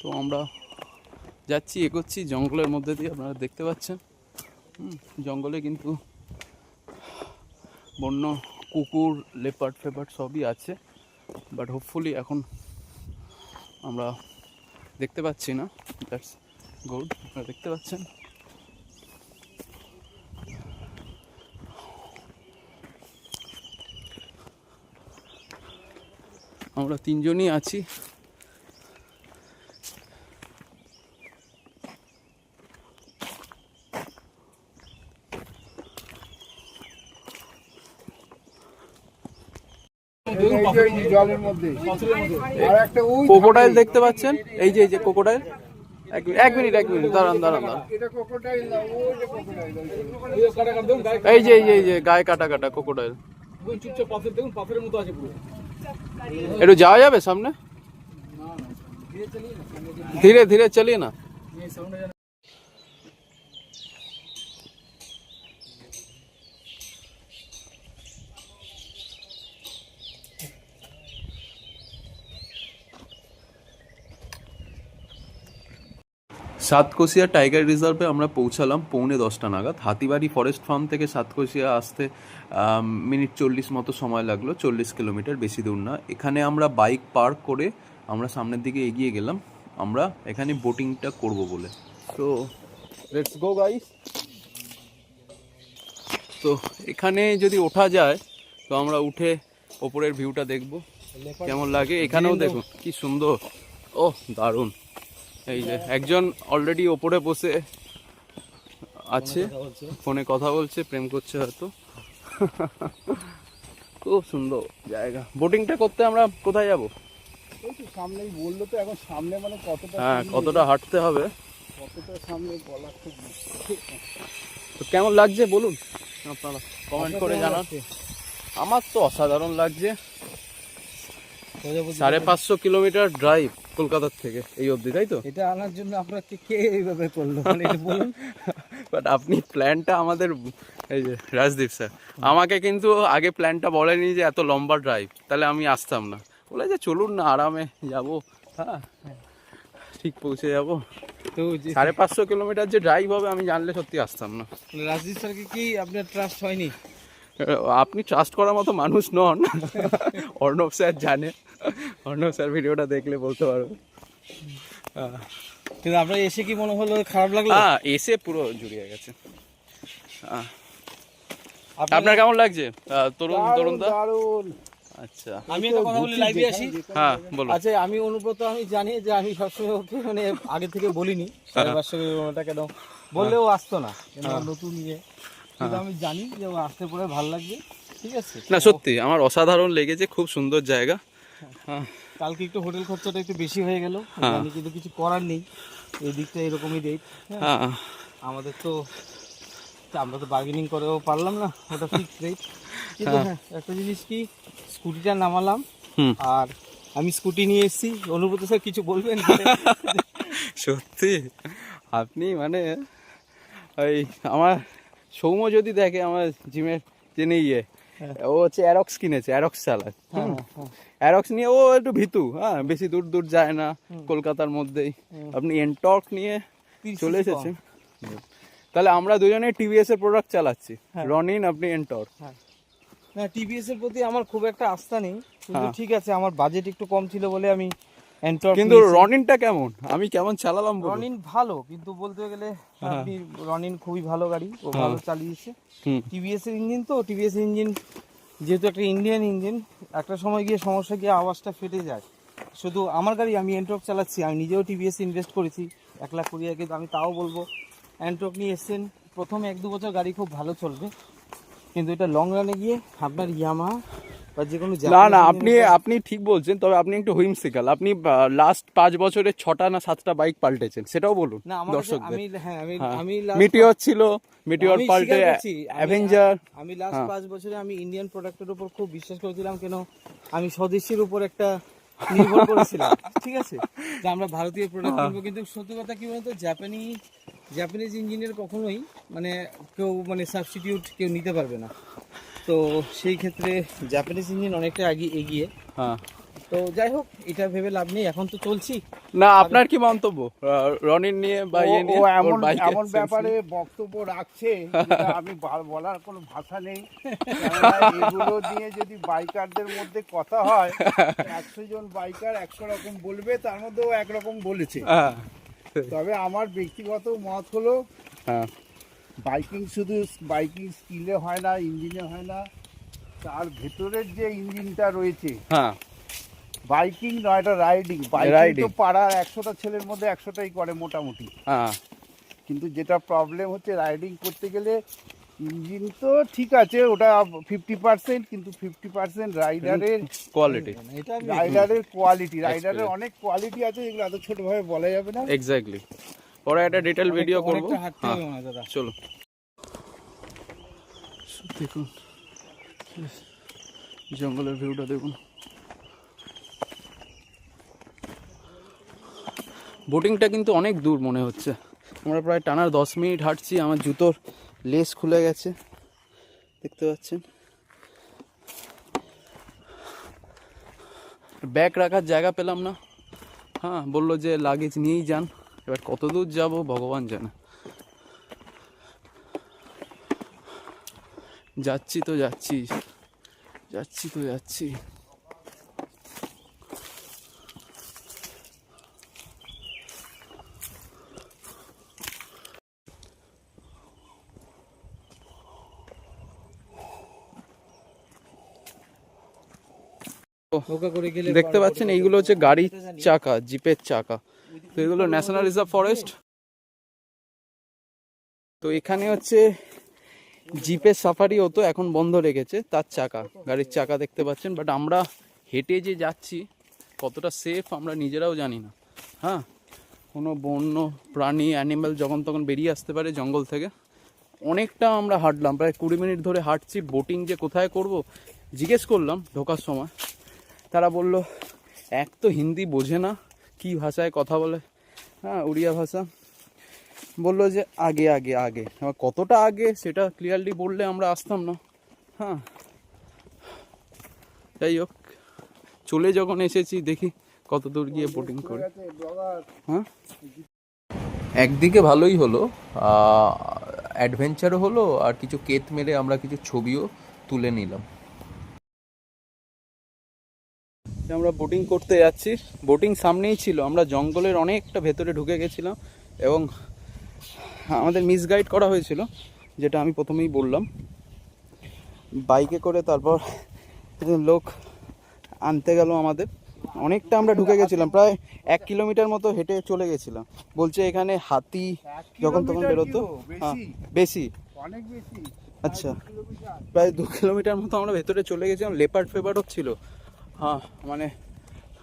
তো আমরা যাচ্ছি, এগোচ্ছি জঙ্গলের মধ্যে দিয়ে, আপনারা দেখতে পাচ্ছেন। জঙ্গলে কিন্তু বন্য কুকুর, লেপার্ড ফেপার্ড সবই আছে, বাট হোপফুলি এখন আমরা দেখতে পাচ্ছি না। That's good. আপনারা দেখতে পাচ্ছেন আমরা তিনজনই আছি। ক্রোকোডাইল দেখতে পাচ্ছেন, এই যে ক্রোকোডাইল। এক মিনিট দাঁড়ান। এই যে গায়ে কাটা ক্রোকোডাইল। একটু যাওয়া যাবে সামনে? ধীরে ধীরে চলিয়ে না। সাতকোশিয়া টাইগার রিজার্ভে আমরা পৌঁছালাম 9:45 নাগাদ। হাতিবাড়ি ফরেস্ট ফার্ম থেকে সাতকোশিয়া আসতে মিনিট 40 মতো সময় লাগলো। 40 কিলোমিটার, বেশি দূর না। এখানে আমরা বাইক পার্ক করে আমরা সামনের দিকে এগিয়ে গেলাম, আমরা এখানে বোটিংটা করব বলে। তো লেটস গো গাইস। তো এখানে যদি ওঠা যায় তো আমরা উঠে ওপরের ভিউটা দেখব কেমন লাগে। এখানেও দেখুন কি সুন্দর, ও দারুণ। এই যে একজন অলরেডি ওপরে বসে আছে, ফোনে কথা বলছে, প্রেম করছে হয়তো। খুব সুন্দর জায়গা। বোটিংটা করতে আমরা কোথায় যাব? সামনেই বললো তো, এখন সামনে মানে কতটা, হ্যাঁ কতটা হাঁটতে হবে, কতটা সামনে বলা খুব। তো কেমন লাগছে বলুন আপনারা, কমেন্ট করে জানান। আমার তো অসাধারণ লাগছে। 550 কিলোমিটার ড্রাইভ কলকাতার থেকে এই অবধি, তাই তো? এটা আনার জন্য আপনাকে কে এইভাবে করলো এটা বলুন। বাট আপনি প্ল্যানটা আমাদের, এই যে রাজদীপ স্যার আমাকে কিন্তু আগে প্ল্যানটা বলেনি যে এত লম্বা ড্রাইভ, তাহলে আমি আসতাম না। বলে যে চলুন না আরামে যাব, হ্যাঁ ঠিক পৌঁছে যাব। তো 550 কিলোমিটার যে ড্রাইভ হবে আমি জানলে সত্যি আসতাম না। রাজদীপ স্যারকে কি আপনার ট্রাস্ট হয়নি? আপনি ট্রাস্ট করার মতো মানুষ নন। অর্ণব স্যার জানে, অর্ণব স্যার ভিডিওটা দেখলে বলতে পারবো। কিন্তু আপনার এসে কি মনে হলো, খারাপ লাগলো? হ্যাঁ এসে পুরো জুড়িয়ে গেছে। আপনার কেমন লাগছে তরুণ দা? দারুণ। আচ্ছা আমি একটা কথা বলি, লাইভে আসি। হ্যাঁ বলুন। আচ্ছা আমি অনুব্রত, আমি জানি যে আমি সবসময় ওকে মানে আগে থেকে বলিনি 550 কিলোমিটার কেন বললেও আসতো না, নতুন ইয়ে। কিন্তু আমি জানি যে ও আসতে পরে ভালো লাগবে, ঠিক আছে? না সত্যি আমার অসাধারণ লেগেছে, খুব সুন্দর জায়গা। কালকে একটু হোটেল খরচাটা একটু বেশি হয়ে গেল, জানি, কিন্তু কিছু করার নেই, এই দিকটা এরকমই রেট। আমাদের তো আমরা তো বার্গেনিং করেও পারলাম না, ওটা ফিক্সড রেট। কিন্তু হ্যাঁ একটা জিনিস কি, স্কুটিটা নামালাম আর আমি স্কুটি নিয়ে এসেছি। অনুব্রত স্যার কিছু বলবেন? সত্যি আপনি মানে ওই আমার সৌম্য যদি দেখে আমার জিমের যিনি ও হচ্ছে অ্যারক্স কিনেছে, অ্যারক্স চালায়। অ্যারক্স নিয়ে ও একটু ভীতু, হ্যাঁ বেশি দূর যায় না, কলকাতার মধ্যেই। আপনি এনটর্ক নিয়ে চলে এসেছেন, তাহলে আমরা দুজনেই টিভিএস এর প্রোডাক্ট চালাচ্ছি। রনিন, আপনি এনটর্ক। না টিভিএস এর প্রতি আমার খুব একটা আস্থা নেই, কিন্তু ঠিক আছে আমার বাজেট একটু কম ছিল বলে আমি এনটর্ক। কিন্তু রনিনটা কেমন, আমি কেমন চালালাম? রনিন ভালো, কিন্তু বলতে গেলে আপনি রনিন খুবই ভালো গাড়ি, ও ভালো চালিয়েছে। টিভিএস এর ইঞ্জিন, তো টিভিএস ইঞ্জিন যেহেতু একটা ইন্ডিয়ান ইঞ্জিন, একটা সময় গিয়ে সমস্যা গিয়ে আওয়াজটা ফেটে যায়। শুধু আমার গাড়ি, আমি এনটর্ক চালাচ্ছি, আমি নিজেও টিভিএস ইনভেস্ট করেছি 1,20,000, কিন্তু আমি তাও বলবো এনটর্ক নিয়ে এসছেন, প্রথম 1-2 বছর গাড়ি খুব ভালো চলবে, কিন্তু এটা লং রানে গিয়ে আপনার ইয়ামাহা বা যে কোনো, না আপনি ঠিক বলছেন, তবে আপনি একটু হুইমসিক্যাল। আপনি লাস্ট 5 বছরে 6টা না 7টা বাইক পাল্টেছেন, সেটাও বলুন দর্শকদের। আমি মিটিওর ছিল, মিটিওর পাল্টে অ্যাভেঞ্জার। আমি লাস্ট 5 বছরে আমি ইন্ডিয়ান প্রোডাক্টের উপর খুব বিশ্বাস করেছিলাম, কেন আমি স্বদেশীর উপর একটা নির্ভর করেছিলাম, ঠিক আছে, যে আমরা ভারতীয় প্রোডাক্ট কিনবো। কিন্তু সত্যি কথা কি বলতো, জাপানিজ ইঞ্জিনের কখনোই মানে কেউ মানে সাবস্টিটিউট কেউ নিতে পারবে না। তো সেই ক্ষেত্রে জাপানিজ ইঞ্জিন অনেকটা এগিয়ে। তো তো যাই হোক, এটা ভেবে লাভ নেই, এখন তো চলছি। না, আপনার কি মন্তব্য রনির নিয়ে বা ইয়ে নিয়ে? ও ওর এমন bike-এর এমন sense ব্যাপারে নিয়ে? বক্তব্য রাখছে যেটা আমি বলার কোনো ভাষা নেই। কেননা এগুলো নিয়ে যদি বাইকারদের মধ্যে কথা হয়, 100 জন বাইকার 100 রকম বলবে, তার মধ্যেও একরকম বলেছে। হ্যাঁ, তবে আমার ব্যক্তিগত মত হলো, হ্যাঁ, বাইকিং শুধু বাইকিং স্কিলে হয় না, ইঞ্জিনে হয় না, তার ভেতরের যে ইঞ্জিনটা রয়েছে, হ্যাঁ, বাইকিং নয়, এটা রাইডিং। বাইকিং তো Riding। পাড়ার 100টা ছেলের মধ্যে 100টাই করে মোটামুটি। হ্যাঁ, কিন্তু যেটা প্রবলেম হচ্ছে, রাইডিং করতে গেলে ইঞ্জিন তো ঠিক আছে, ওটা 50%, কিন্তু 50% রাইডারের কোয়ালিটি, রাইডারের অনেক কোয়ালিটি আছে, যেগুলো এত ছোটভাবে বলা যাবে না। এক্স্যাক্টলি। পরে একটা ডিটেল ভিডিও করবো। অনেকটা হাঁটতে হ্যাঁ, হবে মনে হয় দাদা। চলো। দেখুন জঙ্গলের ভিউটা দেখুন। বোটিংটা কিন্তু অনেক দূর মনে হচ্ছে। আমরা প্রায় টানা 10 মিনিট হাঁটছি। আমার জুতোর লেস খুলে গেছে, দেখতে পাচ্ছেন। ব্যাগ রাখার জায়গা পেলাম না। হ্যাঁ, বললো যে লাগেজ নিয়েই যান। এবার কত দূর যাবো ভগবান জানে। যাচ্ছি তো যাচ্ছি, যাচ্ছি তো যাচ্ছি। নৌকা করে গেলে দেখতে পাচ্ছেন এইগুলো হচ্ছে গাড়ির চাকা, জিপের চাকা। তো এগুলো ন্যাশনাল রিজার্ভ ফরেস্ট। তো এখানে হচ্ছে জিপের সাফারি হতো, এখন বন্ধ রেখেছে। তার চাকা, গাড়ির চাকা দেখতে পাচ্ছেন। বাট আমরা হেঁটে যে যাচ্ছি, কতটা সেফ আমরা নিজেরাও জানি না। হ্যাঁ, কোনো বন্য প্রাণী, অ্যানিম্যাল যখন তখন বেরিয়ে আসতে পারে জঙ্গল থেকে। অনেকটা আমরা হাঁটলাম, প্রায় 20 মিনিট ধরে হাঁটছি। বোটিং যে কোথায় করব জিজ্ঞেস করলাম ঢোকার সময়। তারা বলল, এক তো হিন্দি বোঝে না, কি ভাষায় কথা বলে, হ্যাঁ উড়িয়া ভাষা। বললো যে আগে আগে আগে। এবার কতটা আগে সেটা ক্লিয়ারলি বললে আমরা আসতাম না। হ্যাঁ, যাই হোক, চলে যখন এসেছি দেখি কত দূর গিয়ে বোটিং করি। হ্যাঁ, একদিকে ভালোই হলো, অ্যাডভেঞ্চারও হলো, আর কিছু কেত মেরে আমরা কিছু ছবিও তুলে নিলাম। আমরা বোটিং করতে যাচ্ছি। বোটিং সামনেই ছিল, আমরা জঙ্গলের অনেকটা ভেতরে ঢুকে গেছিলাম এবং আমাদের মিসগাইড করা হয়েছিল, যেটা আমি প্রথমেই বললাম। বাইকে করে তারপর লোক আনতে গেল আমাদের। অনেকটা আমরা ঢুকে গেছিলাম, প্রায় 1 কিলোমিটার মতো হেঁটে চলে গেছিলাম। বলছে এখানে হাতি যখন তখন বেরোতো। হ্যাঁ, বেশি, অনেক বেশি। আচ্ছা, প্রায় 2 কিলোমিটার মতো আমরা ভেতরে চলে গেছিলাম। লেপার্ড ফেপার্ডও ছিল। হ্যাঁ, মানে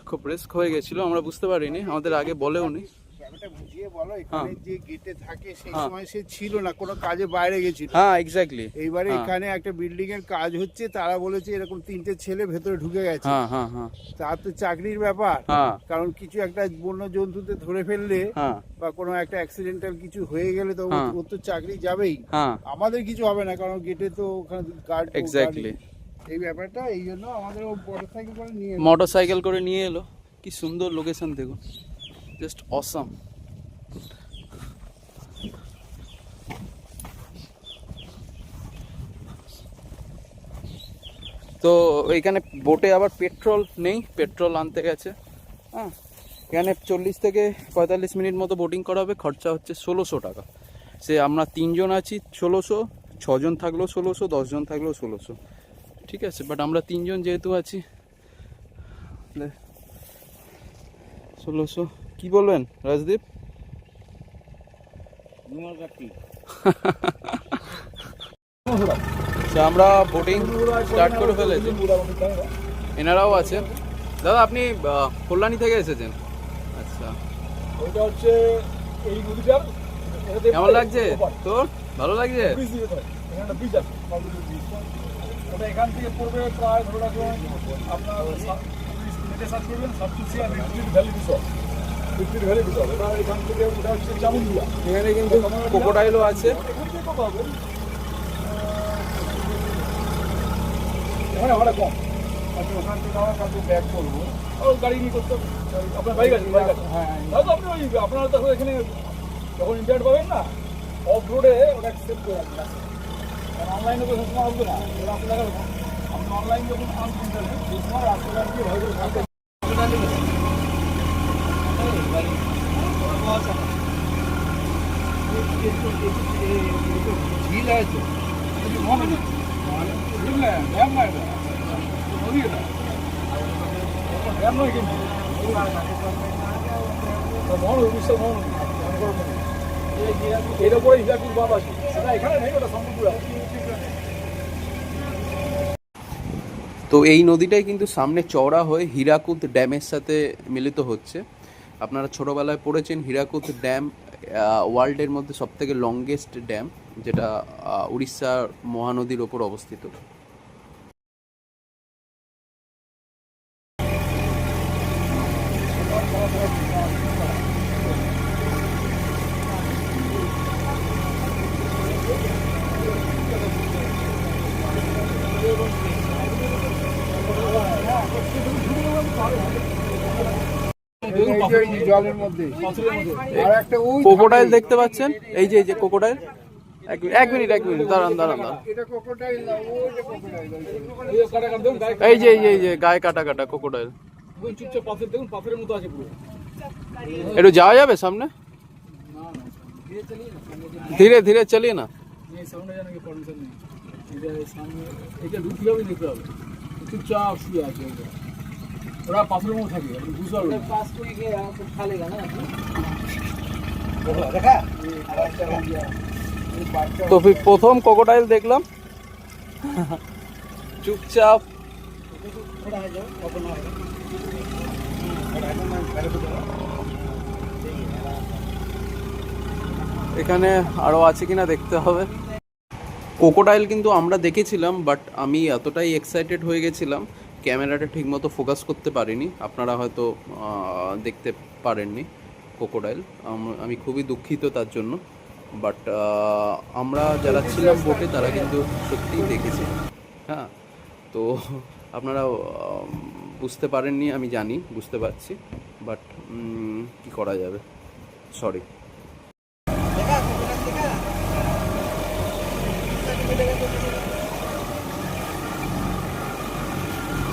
খুব রিস্ক হয়ে গেছিলো, আমরা বুঝতে পারিনি, আমাদের আগে বলেও নি। ব্যাপারটা বুঝিয়ে বলো, এখানে হ্যাঁ। যে গেটে থাকে সেই হ্যাঁ। সময় সে ছিল না, কোনো কাজে বাইরে গেছিল। হ্যাঁ, এক্স্যাক্টলি। এইবারে হ্যাঁ। এখানে একটা বিল্ডিং এর কাজ হচ্ছে, তারা বলেছে এরকম 3টে ছেলে ভেতরে ঢুকে গেছে। হ্যাঁ, হ্যাঁ, হ্যাঁ, তার তো চাকরির ব্যাপার। হ্যাঁ, কারণ কিছু একটা বন্য জন্তুতে ধরে ফেললে হ্যাঁ, বা কোনো একটা অ্যাক্সিডেন্টাল কিছু হয়ে গেলে তো হ্যাঁ। ওর তো চাকরি যাবেই। হ্যাঁ, আমাদের কিছু হবে না, কারণ গেটে তো ওখানে গার্ড। এক্স্যাক্টলি। এই ব্যাপারটা, এই জন্য আমাদের ও মোটরসাইকেল করে নিয়ে এলো। মোটরসাইকেল করে নিয়ে এলো। কি সুন্দর লোকেশন দেখুন, জাস্ট অসাম। তো এখানে বোটে আবার পেট্রোল নেই, পেট্রোল আনতে গেছে। হ্যাঁ, এখানে 40 থেকে 45 মিনিট মতো বোটিং করা হবে। খরচা হচ্ছে 1600 টাকা। সে আমরা 3 জন আছি 1600, 6 জন থাকলেও 1600, 10 জন থাকলেও 1600। ঠিক আছে, বাট আমরা 3 জন যেহেতু আছি 1600। কি বলবেন রাজদীপ? আচ্ছা, আমরা বোটিং স্টার্ট করে ফেলেছি, এনারাও আছে। দাদা আপনি কল্যাণী থেকে এসেছেন? আচ্ছা, ওইটা হচ্ছে এই নদীটার কেমন লাগছে তোর? ভালো লাগছে? এখানে বীজ আছে, ওটা এখান থেকে পড়বে প্রায় ধরে রাখুন আপনার নেটে সার্চ করবেন, সাবসিডিয়া retreat valley resort, retreat valley resort. ওটা এখান থেকে ওটা হচ্ছে চামুন্ডিয়া। এখানে কিন্তু ক্রোকোডাইলও আছে। এখান থেকে কত হবে? এখানে ভাড়া কম, আচ্ছা ওখান থেকে আমরা কালকে ব্যাক করবো। ও গাড়ি নিয়ে করতে হবে, আপনার বাইক আছে? বাইক আছে, হ্যাঁ তাহলে তো আপনি ওই আপনারা তো এখানে যখন ইন্টারনেট পাবেন না, অফ রোডে ওটা সেভ করে রাখবেন। কারণ অনলাইনে তো সবসময় আসবে না, রাস্তা দেখাবে না। আপনি অনলাইন যখন আনবেন ইন্টারনেট, সেই সময় রাস্তাঘাট দিয়ে ভালো করে থাকবেন। ঝিল আছে ড্যাম না এটা, নদী এটা, ড্যাম নয় কিন্তু মহানদী, উড়িষ্যার মহানদী। এর উপরে হীরাকুদ বাঁধ আছে, সেটা এখানে নেই, ওটা সম্পূর্ণ আছে। তো এই নদীটাই কিন্তু সামনে চওড়া হয়ে হীরাকুদ ড্যামের সাথে মিলিত হচ্ছে। আপনারা ছোটোবেলায় পড়েছেন হীরাকুদ ড্যাম ওয়ার্ল্ডের মধ্যে সবথেকে লংগেস্ট ড্যাম, যেটা উড়িষ্যার মহানদীর ওপর অবস্থিত। জলের মধ্যে আর একটা ওই ক্রোকোডাইল দেখতে পাচ্ছেন, এই যে ক্রোকোডাইল। এক মিনিট দাঁড়ান। এটা ক্রোকোডাইল না, ওই যে ক্রোকোডাইল। এই যে গায়ে কাটা ক্রোকোডাইল। চুপচাপ পাথর দেখুন, পাথরের মতো আছে পুরো। একটু যাওয়া যাবে সামনে? ধীরে চালিয়ে না। এই সামনে জানা কি পারমিশন নেই, এটা সামনে এটা ঢুকতে হবে, দেখতে হবে। চুপচাপ শুয়ে আছে ওটা, ওরা পাথরের মতো থাকে, আপনি বুঝতে পারবেন না। पास कोई गया तो खा लेगा ना। দেখা তো প্রথম ক্রোকোডাইল দেখলাম, চুপচাপ। এখানে আরো আছে কিনা দেখতে হবে। ক্রোকোডাইল কিন্তু আমরা দেখেছিলাম, বাট আমি এতটাই এক্সাইটেড হয়ে গেছিলাম ক্যামেরাটা ঠিকমতো ফোকাস করতে পারিনি। আপনারা হয়তো দেখতে পারেননি ক্রোকোডাইল, আমি খুবই দুঃখিত তার জন্য। বাট আমরা যারা ছিলাম বোটে তারা কিন্তু সত্যিই দেখেছি। হ্যাঁ, তো আপনারা বুঝতে পারেননি, আমি জানি, বুঝতে পারছি, বাট কি করা যাবে, সরি।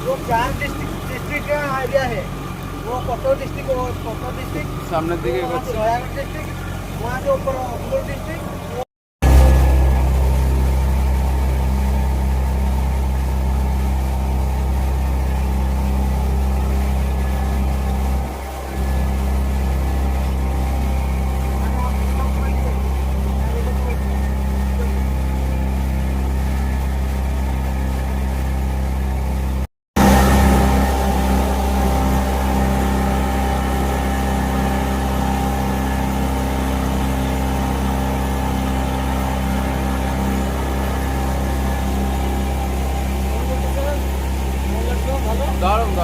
वो चार डिस्ट्रिक्ट का आइडिया है, वो कोटो डिस्ट्रिक्ट और कोटो डिस्ट्रिक्ट, সামনের দিকে এগোচ্ছি। नयागढ़ डिस्ट्रिक्ट, वहाँ से ऊपर अम्बुल डिस्ट्रिक्ट। দারুণ।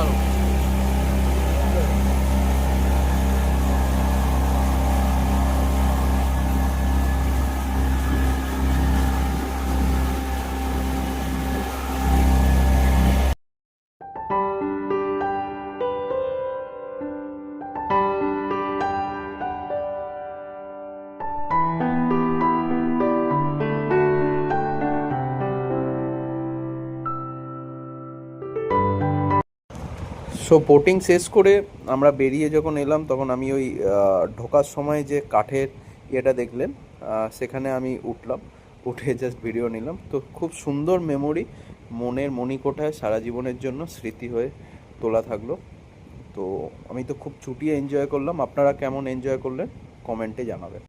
সো বোটিং শেষ করে আমরা বেরিয়ে যখন এলাম, তখন আমি ওই ঢোকার সময় যে কাঠের ইয়েটা দেখলেন, সেখানে আমি উঠে জাস্ট ভিডিও নিলাম। তো খুব সুন্দর মেমোরি, মনের মণিকোঠায় সারা জীবনের জন্য স্মৃতি হয়ে তোলা থাকলো। তো আমি তো খুব চুটিয়ে এনজয় করলাম। আপনারা কেমন এনজয় করলেন কমেন্টে জানাবেন।